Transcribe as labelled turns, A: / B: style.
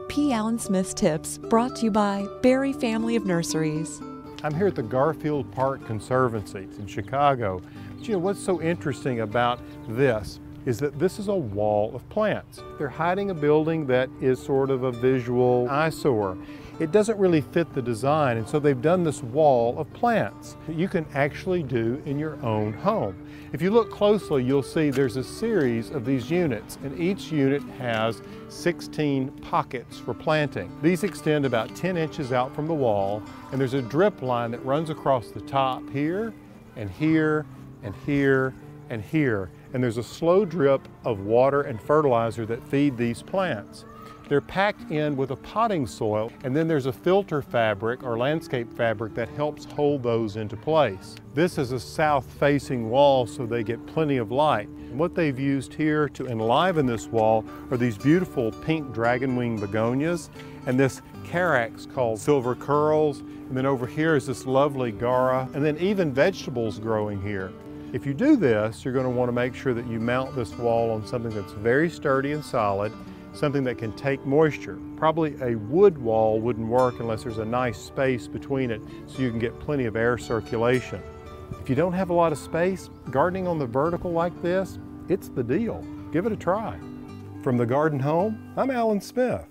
A: P. Allen Smith's Tips, brought to you by Berry Family of Nurseries.
B: I'm here at the Garfield Park Conservancy in Chicago. But you know what's so interesting about this is that this is a wall of plants. They're hiding a building that is sort of a visual eyesore. It doesn't really fit the design, and so they've done this wall of plants that you can actually do in your own home. If you look closely, you'll see there's a series of these units, and each unit has 16 pockets for planting. These extend about 10 inches out from the wall, and there's a drip line that runs across the top here, and here, and here, and here. And there's a slow drip of water and fertilizer that feed these plants. They're packed in with a potting soil, and then there's a filter fabric or landscape fabric that helps hold those into place. This is a south-facing wall, so they get plenty of light. And what they've used here to enliven this wall are these beautiful pink dragonwing begonias and this carex called silver curls. And then over here is this lovely gaura, and then even vegetables growing here. If you do this, you're going to want to make sure that you mount this wall on something that's very sturdy and solid, something that can take moisture. Probably a wood wall wouldn't work unless there's a nice space between it so you can get plenty of air circulation. If you don't have a lot of space, gardening on the vertical like this, it's the deal. Give it a try. From the Garden Home, I'm Allen Smith.